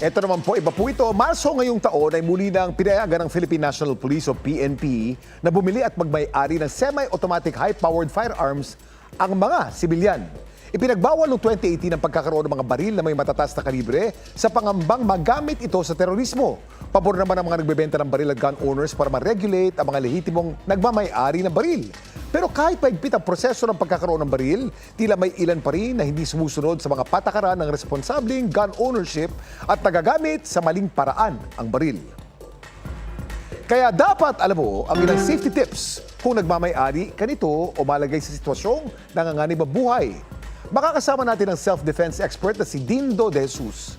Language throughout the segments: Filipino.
Ito naman po, iba po ito. Marso ngayong taon ay muli ng pinayagan ng Philippine National Police o PNP na bumili at magmay-ari ng semi-automatic high-powered firearms ang mga sibilyan. Ipinagbawal noong 2018 ang pagkakaroon ng mga baril na may matataas na kalibre sa pangambang magamit ito sa terorismo. Pabor naman ang mga nagbebenta ng baril at gun owners para ma-regulate ang mga lehitimong nagmamay-ari ng baril. Pero kahit paigpit ang proseso ng pagkakaroon ng baril, tila may ilan pa rin na hindi sumusunod sa mga patakaran ng responsabling gun ownership at nagagamit sa maling paraan ang baril. Kaya dapat alam mo ang ilang safety tips kung nagmamay-ari ka nito o malagay sa sitwasyong nanganganib ang buhay. Makakasama natin ang self-defense expert na si Dindo De Jesus.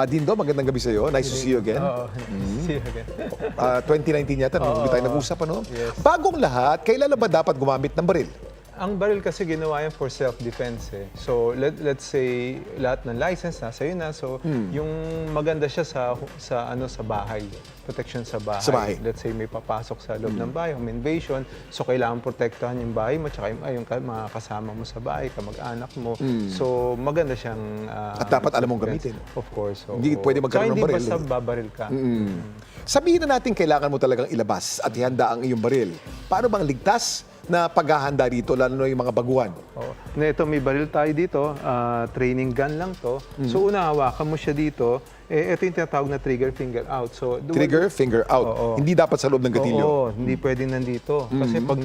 Dindo, magandang gabi sa iyo. Nice to see you again. See you again. 2019 yata, nung tayo nag-usap, ano? Yes. Bagong lahat, kailan na ba dapat gumamit ng baril? Ang baril kasi ginawa yan for self-defense eh. So let's say lahat ng license nasa iyo na. So yung maganda siya sa bahay. Protection sa bahay. Sa bahay. Let's say may papasok sa loob ng bahay, home invasion. So kailangan protektahan yung bahay mo tsaka yung mga kasama mo sa bahay, kamag-anak mo. So maganda siyang At dapat alam mong gamitin. Of course. Hindi pwede magkaroon ng baril. Hindi basta babaril ka. Sabihin na natin kailangan mo talagang ilabas at ihanda ang iyong baril. Paano bang ligtas na paghahanda dito, lalo na yung mga baguhan? Na ito, may baril tayo dito, training gun lang to. So una, hawakan mo siya dito. Ito yung tinatawag na trigger finger out. So, Trigger, finger out. Hindi dapat sa loob ng gatilyo. Oo, hindi pwedeng nandito. Kasi pag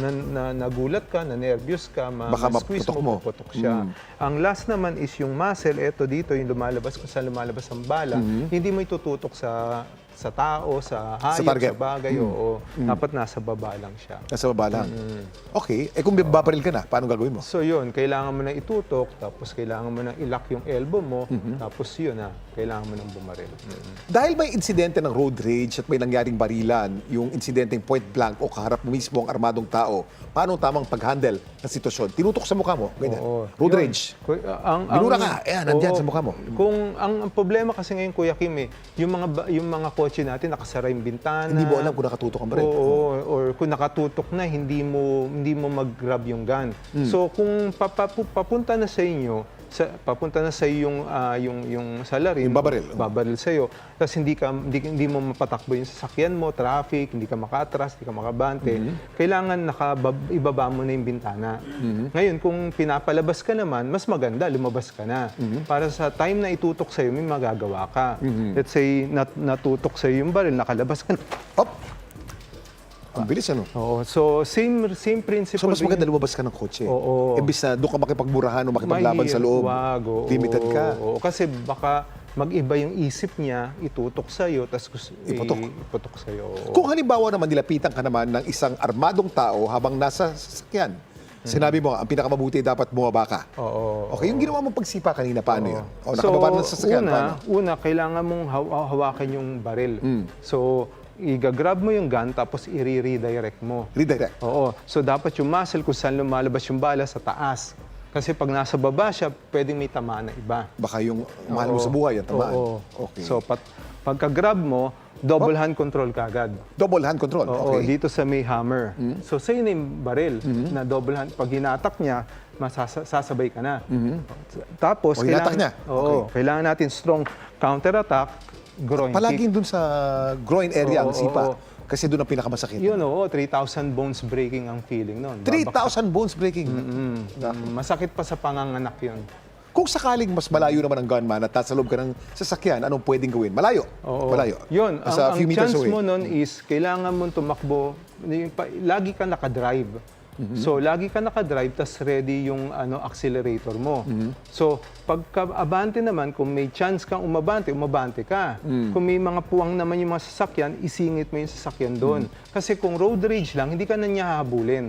nagulat ka, na-nervous ka, Baka ma-squeeze maputok mo. puputok siya. Ang last naman is yung muscle. Ito dito, yung lumalabas kung saan lumalabas ang bala. Hindi mo itututok sa tao, sa hayop, target. sa bagay. Oo, dapat nasa baba lang siya. Nasa baba lang. Okay, kung babaril ka na, paano gagawin mo? So yun, kailangan mo na itutok, tapos kailangan mo na ilock yung elbow mo, tapos yun na, kailangan mo nang bumaril. Dahil may insidente ng road rage at may nangyaring barilan, yung insidenteng point blank o kaharap mo mismo ang armadong tao, paano ang tamang pag-handle ng sitwasyon? Tinutok sa mukha mo, ganyan. Road Yun. rage. Binura ka, nandyan sa mukha mo. Kung ang problema kasi ngayon, Kuya Kim, yung mga kotse natin nakasara yung bintana. Hindi mo alam kung nakatutok ang baril. Oo, or kung nakatutok na, hindi mo mag-grab yung gun. So kung papunta na sa inyo, papunta na sa iyo yung salarin, Yung babaril. babaril sa iyo, tapos hindi mo mapatakbo yung sasakyan mo, traffic, hindi ka makatras, hindi ka makabante, kailangan ibaba mo na yung bintana. Ngayon, kung pinapalabas ka naman, mas maganda, lumabas ka na. Para sa time na itutok sa iyo, may magagawa ka. Let's say, natutok sa iyo yung baril, nakalabas ka na. Hop! Ang bilis, ano? Oo, so same principle. So, mas maganda lumabas ka ng kotse. Oo. Imbis na doon ka makipagburahan o makipaglaban sa loob. Wag, oo. Limited ka. Oo, kasi baka mag-iba yung isip niya, itutok sa'yo, tapos iputok sa'yo. Kung halimbawa naman nilapitan ka naman ng isang armadong tao habang nasa sasakyan, sinabi mo, ang pinakamabuti dapat bumaba ka. Oo. Okay, yung ginawa mong pagsipa kanina, paano yun? O, nakababa na sa sasakyan, paano? Una, kailangan mong hawakan yung baril. So, i-grab mo yung gun, tapos i-redirect mo. Redirect. Oo. So, dapat yung muzzle kung saan lumalabas yung bala sa taas. Kasi pag nasa baba siya, pwedeng may tamaan na iba. Baka yung mahal mo sa buhay, ang tamaan. Oo. Okay. So, pagka-grab mo, double hand control kagad. Double hand control. Oo, Okay. dito sa may hammer. So, sa'yo na yung baril na double hand. Pag hinatak niya, sasabay ka na. Tapos, O, hinatak niya? Oo, kailangan natin strong counter-attack, groin Palaging kick. dun sa groin area ang Oo, sipa. oo. Kasi doon ang pinakamasakit. Yun, oo, 3,000 bones breaking ang feeling nun. 3,000 bones breaking. Masakit pa sa panganganak yun. Kung sakaling mas malayo naman ang gunman at nasa loob ka ng sasakyan, anong pwedeng gawin? Malayo. Oo. Malayo. Yun, Nasa ang few meters chance away. mo nun is, kailangan mo tumakbo, lagi ka nakadrive. So, lagi ka nakadrive, tas ready yung accelerator mo. So, pagka-abante naman, kung may chance kang umabante ka. Kung may mga puwang naman yung mga sasakyan, isingit mo yung sasakyan doon. Kasi kung road rage lang, hindi ka na niya hahabulin.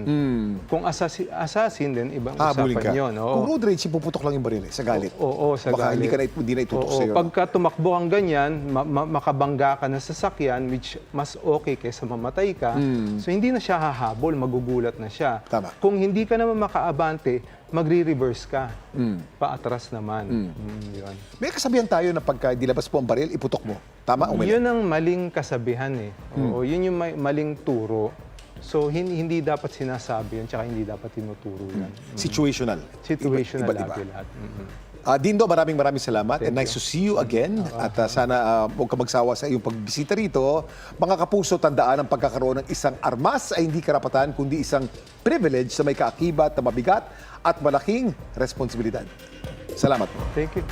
Kung assassin din, ibang Habulin ka. usapan yun. Oo. Kung road rage, ipuputok lang yung baril sa galit. Oo, sa Baka galit. hindi na itutok Oo, sa'yo. pagka tumakbo kang ganyan, makabangga ka na sa sasakyan, which mas okay kaysa mamatay ka. So, hindi na siya hahabol, magugulat na siya. Tama. Kung hindi ka naman makaabante, magre-reverse ka. Paatras naman. Yun. May kasabihan tayo na pagka dilabas po ang baril, iputok mo. Tama o mali? Yun ang maling kasabihan eh. Oo, yun yung maling turo. So, hindi dapat sinasabi yun, tsaka hindi dapat tinuturo yan. Situational. Situational Iba't iba. lagi lahat. Dindo, maraming salamat and nice to see you again. At sana huwag ka magsawa sa iyong pagbisita rito. Mga kapuso, tandaan ang pagkakaroon ng isang armas ay hindi karapatan kundi isang privilege sa may kaakibat na mabigat at malaking responsibilidad. Salamat po. Thank you.